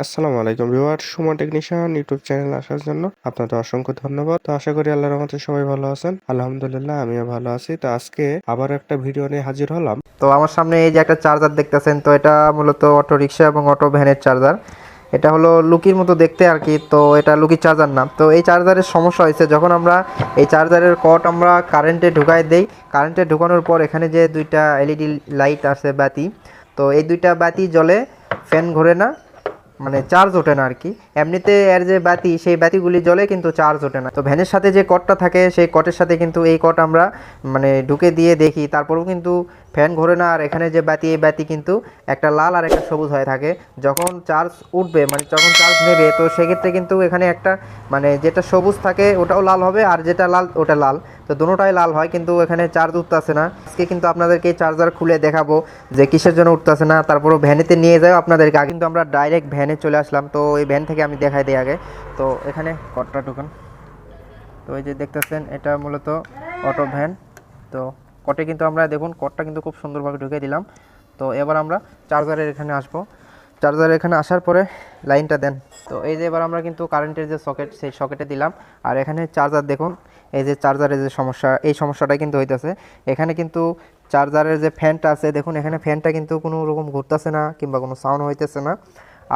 আসসালামু আলাইকুম viewer Suman technician YouTube চ্যানেলে আসার জন্য আপনাদের অসংখ্য ধন্যবাদ। তো আশা করি আল্লাহর রহমতে সবাই ভালো আছেন। আলহামদুলিল্লাহ আমিও ভালো আছি। তো আজকে আবার একটা ভিডিও নিয়ে হাজির হলাম। তো আমার সামনে এই যে একটা চার্জার দেখতেছেন, তো এটা মূলত অটো রিক্সা এবং অটো ভ্যানের চার্জার। এটা হলো লুকির মতো দেখতে আর কি, তো এটা লুকির চার্জার না। তো এই চার্জারের সমস্যা হয়েছে যখন আমরা এই চার্জারের কর্ড আমরা কারেন্টে ঢুকাই দেই। কারেন্টে ঢুকানোর পর এখানে যে দুইটা এলইডি লাইট আছে, বাতি, তো এই দুইটা বাতি জ্বলে, ফ্যান ঘোরে না, মানে চার্জ ওঠে না আর কি। এমনিতে এর যে বাতি, সেই বাতিগুলি জ্বলে কিন্তু চার্জ ওঠে না। তো ভ্যানের সাথে যে কর্ডটা থাকে, সেই কর্ডের সাথে কিন্তু এই কর্ড আমরা মানে ঢুকে দিয়ে দেখি, তারপরেও কিন্তু ফ্যান ঘোরে না। আর এখানে যে বাতি, এই বাতি কিন্তু একটা লাল আর একটা সবুজ হয়ে থাকে। যখন চার্জ উঠবে, মানে যখন চার্জ নেবে, তো সেক্ষেত্রে কিন্তু এখানে একটা মানে যেটা সবুজ থাকে ওটাও লাল হবে, আর যেটা লাল ওটা লাল, তো দুটোটাই লাল হয়, কিন্তু এখানে চার্জ উঠতেছে না। আজকে কিন্তু আপনাদেরকে এই চার্জার খুলে দেখাবো যে কিসের জন্য উঠতেছে না, তারপরও ভ্যানেতে নিয়ে যাও আপনাদেরকে। আগে কিন্তু আমরা ডাইরেক্ট ভ্যানে চলে আসলাম, তো এই ভ্যান থেকে আমি দেখাই দিই আগে। তো এখানে কটটা ঢুকান। তো এই যে দেখতেছেন, এটা মূলত অটো ভ্যান। তো কটে কিন্তু আমরা দেখুন কটটা কিন্তু খুব সুন্দরভাবে ঢুকিয়ে দিলাম। তো এবার আমরা চার্জারের এখানে আসবো। চার্জারের এখানে আসার পরে লাইনটা দেন। তো এই যে এবার আমরা কিন্তু কারেন্টের যে সকেট, সেই সকেটে দিলাম। আর এখানে চার্জার দেখুন, এই যে চার্জারের যে সমস্যা, এই সমস্যাটাই কিন্তু হইতেছে। এখানে কিন্তু চার্জারের যে ফ্যানটা আছে দেখুন, এখানে ফ্যানটা কিন্তু কোনো রকম ঘুরতেছে না কিংবা কোনো সাউন্ড হইতেছে না।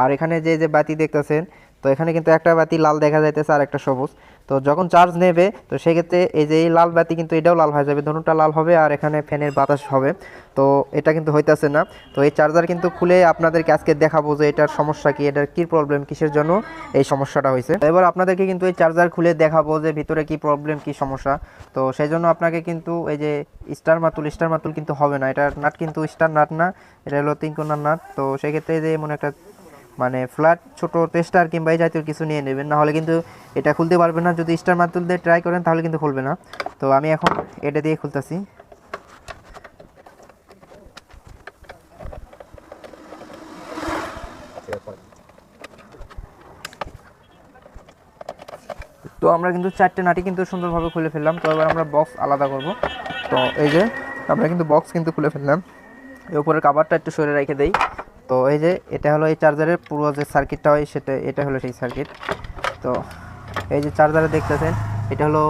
আর এখানে যে যে বাতি দেখতেছেন, তো এখানে কিন্তু একটা বাতি লাল দেখা যাইতেছে আর একটা সবুজ। তো যখন চার্জ নেবে, তো সেক্ষেত্রে এই যে এই লাল বাতি কিন্তু এটাও লাল হয়ে যাবে, দুটোটা লাল হবে, আর এখানে ফ্যানের বাতাস হবে। তো এটা কিন্তু হইতেছে না। তো এই চার্জার কিন্তু খুলে আপনাদেরকে আজকে দেখাবো যে এটার সমস্যা কি, এটার কী প্রবলেম, কিসের জন্য এই সমস্যাটা হয়েছে। এবার আপনাদেরকে কিন্তু এই চার্জার খুলে দেখাবো যে ভিতরে কি প্রবলেম, কি সমস্যা। তো সেই জন্য আপনাকে কিন্তু এই যে স্টার মাতুল কিন্তু হবে না, এটার নাট কিন্তু স্টার নাট না, এটা হলো 3 কোণার নাট। তো সেক্ষেত্রে যে এমন একটা মানে ফ্ল্যাট ছোট টেস্টার কিংবা এই জাতীয় কিছু নিয়ে নেবেন, নাহলে কিন্তু এটা খুলতে পারবেন না। যদি স্টার মাতুল দিয়ে ট্রাই করেন তাহলে কিন্তু খুলবে না। তো আমি এখন এটা দিয়ে খুলতেছি। তো আমরা কিন্তু 4টে নাটি কিন্তু সুন্দরভাবে খুলে ফেললাম। তো এবার আমরা বক্স আলাদা করব। তো এই যে আমরা কিন্তু বক্স কিন্তু খুলে ফেললাম। এর উপরের কাভারটা একটু সরে রেখে দেই। তো এই যে এটা হলো এই চার্জারের পুরো যে সার্কিটটা হয়, সেটা এটা হলো সেই সার্কিট। তো এই যে চার্জারে দেখতেছেন, এটা হলো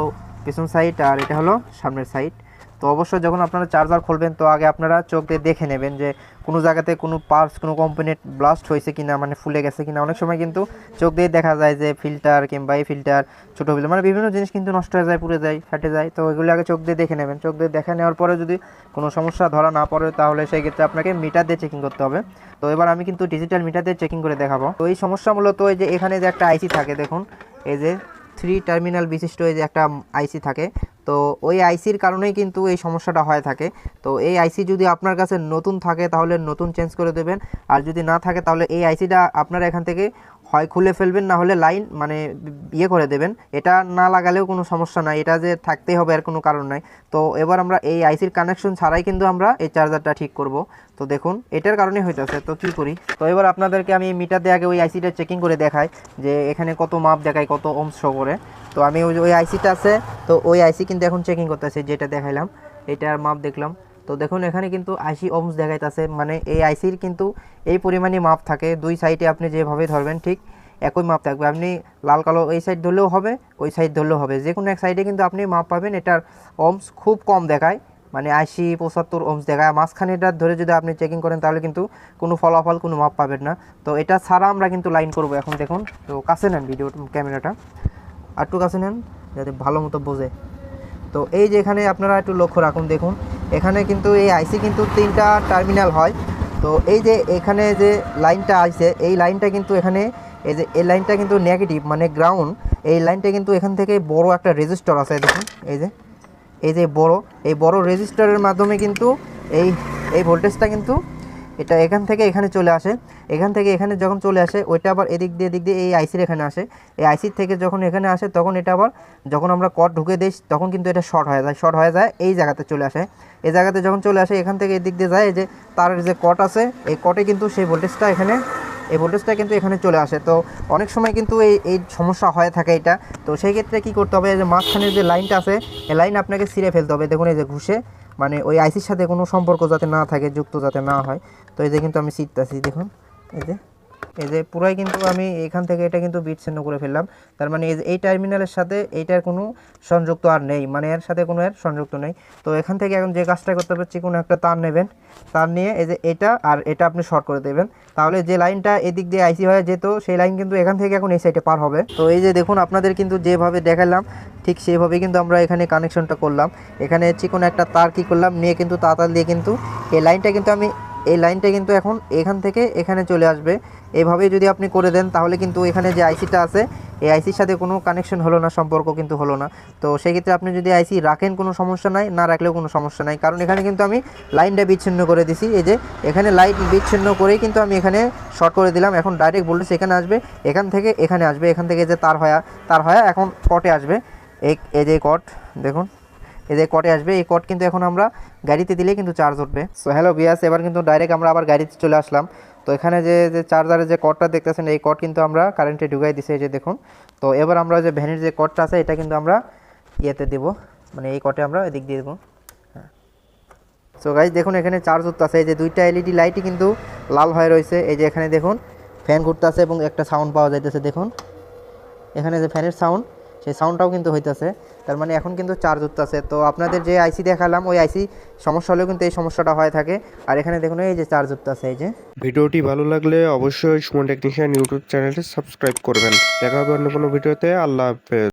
পিছন সাইড আর এটা হলো সামনের সাইড। তো অবশ্যই যখন আপনারা চার্জার খুলবেন, তো আগে আপনারা চোখ দিয়ে দেখে নেবেন যে কোনো জায়গাতে কোনো পার্টস, কোনো কম্পোনেন্ট ব্লাস্ট হয়েছে কিনা, মানে ফুলে গেছে কিনা। অনেক সময় কিন্তু চোখ দিয়ে দেখা যায় যে ফিল্টার কিংবা এই ফিল্টার, ছোটো ফিল্টার, মানে বিভিন্ন জিনিস কিন্তু নষ্ট হয়ে যায়, পুড়ে যায়, ফেটে যায়। তো এগুলো আগে চোখ দিয়ে দেখে নেবেন। চোখ দিয়ে দেখে নেওয়ার পরে যদি কোনো সমস্যা ধরা না পড়ে, তাহলে সেই ক্ষেত্রে আপনাকে মিটার দিয়ে চেকিং করতে হবে। তো এবার আমি কিন্তু ডিজিটাল মিটার দিয়ে চেকিং করে দেখাবো। তো এই সমস্যা মূলত এই যে এখানে যে একটা আইসি থাকে দেখুন, এই যে 3 টার্মিনাল বিশিষ্ট এই যে একটা আইসি থাকে, তো ওই আইসির কারণেই কিন্তু এই সমস্যাটা হয়ে থাকে। তো এই আইসি যদি আপনার কাছে নতুন থাকে তাহলে নতুন চেঞ্জ করে দেবেন, আর যদি না থাকে তাহলে এই আইসিটা আপনারা এখান থেকে হয় খুলে ফেলবেন, না হলে লাইন মানে ইয়ে করে দেবেন। এটা না লাগালেও কোনো সমস্যা নাই, এটা যে থাকতেই হবে এর কোনো কারণ নাই। তো এবার আমরা এই আইসির কানেকশন ছাড়াই কিন্তু আমরা এই চার্জারটা ঠিক করব। তো দেখুন এটার কারণে হইতেছে। তো কী করি, তো এবার আপনাদেরকে আমি মিটার দিয়ে আগে ওই আইসিটা চেকিং করে দেখাই যে এখানে কত মাপ দেখায়, কত ওহমস শো করে। তো আমি ওই আইসিটা আছে, তো ওই আইসি কিন্তু এখন চেকিং করতেছে, যেটা দেখাইলাম এটার মাপ দেখলাম। তো দেখুন এখানে কিন্তু 80 ওহমস দেখাইতেছে, মানে এই আইসির কিন্তু এই পরিমাণই মাপ থাকে। দুই সাইডে আপনি যেভাবে ধরবেন ঠিক একই মাপ থাকবে। আপনি লাল কালো এই সাইড ধরলেও হবে, ওই সাইড ধরলেও হবে, যে কোনো এক সাইডে কিন্তু আপনি মাপ পাবেন। এটার ওহমস খুব কম দেখায়, মানে 80-75 ওহমস দেখায়। মাঝখানেটা ধরে যদি আপনি চেকিং করেন তাহলে কিন্তু কোনো ফলাফল, কোনো মাপ পাবেন না। তো এটা ছাড়া আমরা কিন্তু লাইন করব এখন। দেখুন, তো কাছে নেন ভিডিও ক্যামেরাটা, একটু কাছে নেন যাতে ভালো মতো বোঝে। তো এই যে এখানে আপনারা একটু লক্ষ্য রাখুন, দেখুন এখানে কিন্তু এই আইসি কিন্তু 3টা টার্মিনাল হয়। তো এই যে এখানে যে লাইনটা আসছে, এই লাইনটা কিন্তু এখানে এই যে এই লাইনটা কিন্তু নেগেটিভ, মানে গ্রাউন্ড। এই লাইনটা কিন্তু এখান থেকে বড় একটা রেজিস্টার আছে দেখুন, এই যে বড় রেজিস্টারের মাধ্যমে কিন্তু এই এই ভোল্টেজটা কিন্তু এটা এখান থেকে এখানে চলে আসে। এখান থেকে এখানে যখন চলে আসে, ওইটা আবার এদিক দিয়ে এই আইসির এখানে আসে। এই আইসির থেকে যখন এখানে আসে, তখন এটা আবার যখন আমরা কট ঢুকে দিই, তখন কিন্তু এটা শর্ট হয়ে যায়, এই জায়গাতে চলে আসে। এই জায়গাতে যখন চলে আসে, এখান থেকে এদিক দিয়ে যায়, এই যে তারের যে কট আছে, এই কটে কিন্তু সেই ভোল্টেজটা এখানে, এই ভোল্টেজটা কিন্তু এখানে চলে আসে। তো অনেক সময় কিন্তু এই সমস্যা হয়ে থাকে এটা। তো সেই ক্ষেত্রে কী করতে হবে, যে মাঝখানের যে লাইনটা আছে, এই লাইন আপনাকে ছিঁড়ে ফেলতে হবে। দেখুন এই যে ঘুষে, মানে ওই আইসির সাথে কোনো সম্পর্ক যাতে না থাকে, যুক্ত যাতে না হয়। তো এই যে কিন্তু আমি ছিঁড়তেছি, দেখুন এই যে এই যে পুরাই কিন্তু আমি এখান থেকে এটা কিন্তু বিচ্ছিন্ন করে ফেললাম। তার মানে এই যে এই টার্মিনালের সাথে এইটার কোনো সংযুক্ত আর নেই, মানে এর সাথে কোনো এর সংযুক্ত নেই। তো এখান থেকে এখন যে কাজটা করতে পারছি, কোনো একটা তার নেবেন, তার নিয়ে এই যে এটা আর এটা আপনি শর্ট করে দেবেন, তাহলে যে লাইনটা এদিক দিয়ে আইসি হয়ে যেত সেই লাইন কিন্তু এখান থেকে এখন এই সাইডে পার হবে। তো এই যে দেখুন আপনাদের কিন্তু যেভাবে দেখালাম ঠিক সেইভাবে কিন্তু আমরা এখানে কানেকশনটা করলাম। এখানে চিকন একটা তার কি করলাম নিয়ে কিন্তু তার দিয়ে কিন্তু এই লাইনটা কিন্তু এই লাইনটা কিন্তু এখন এখান থেকে এখানে চলে আসবে। এভাবেই যদি আপনি করে দেন তাহলে কিন্তু এখানে যে আইসিটা আছে এই আইসির সাথে কোনো কানেকশন হলো না, সম্পর্ক কিন্তু হলো না। তো সেক্ষেত্রে আপনি যদি আইসি রাখেন কোনো সমস্যা নাই, না রাখলেও কোনো সমস্যা নাই, কারণ এখানে কিন্তু আমি লাইনটা বিচ্ছিন্ন করে দিছি। এই যে এখানে লাইন বিচ্ছিন্ন করেই কিন্তু আমি এখানে শর্ট করে দিলাম। এখন ডাইরেক্ট ভোল্টেজ এখানে আসবে, এখান থেকে এখানে আসবে, এখান থেকে যে তার হয়া এখন কটে আসবে। এই যে কট দেখুন, এই যে কটে আসবে, এই কট কিন্তু এখন আমরা গাড়িতে দিলে কিন্তু চার্জ উঠবে। সো হ্যালো ভিউয়ার্স, এবার কিন্তু ডাইরেক্ট আমরা আবার গাড়িতে চলে আসলাম। তো এখানে যে চার্জারের যে কটটা দেখতেছেন এই কট কিন্তু আমরা কারেন্টে ঢুকাই দিছি, এই যে দেখুন। তো এবার আমরা যে ভ্যানের যে কটটা আছে এটা কিন্তু আমরা ইয়েতে দেব, মানে এই কটে আমরা এদিক দিয়ে দেবো। হ্যাঁ, সো গাইজ দেখুন এখানে চার্জ উঠতেছে, এই যে দুইটা এলইডি লাইটই কিন্তু লাল হয়ে রয়েছে। এই যে এখানে দেখুন ফ্যান ঘুরতেছে এবং একটা সাউন্ড পাওয়া যাইতেছে, দেখুন এখানে যে ফ্যানের সাউন্ড সেই সাউন্ডটাও কিন্তু হইতেছে, তার মানে এখন কিন্তু চার্জ উঠতেছে। তো আপনাদের যে আইসি দেখালাম ওই আইসি সমস্যা হলেও কিন্তু এই সমস্যাটা হয়ে থাকে। আর এখানে দেখুন এই যে চার্জ উঠতেছে। এই যে ভিডিওটি ভালো লাগলে অবশ্যই সুমন টেকনিশিয়ান ইউটিউব চ্যানেলটি সাবস্ক্রাইব করবেন। দেখা হবে অন্য কোনো ভিডিওতে। আল্লাহ হাফেজ।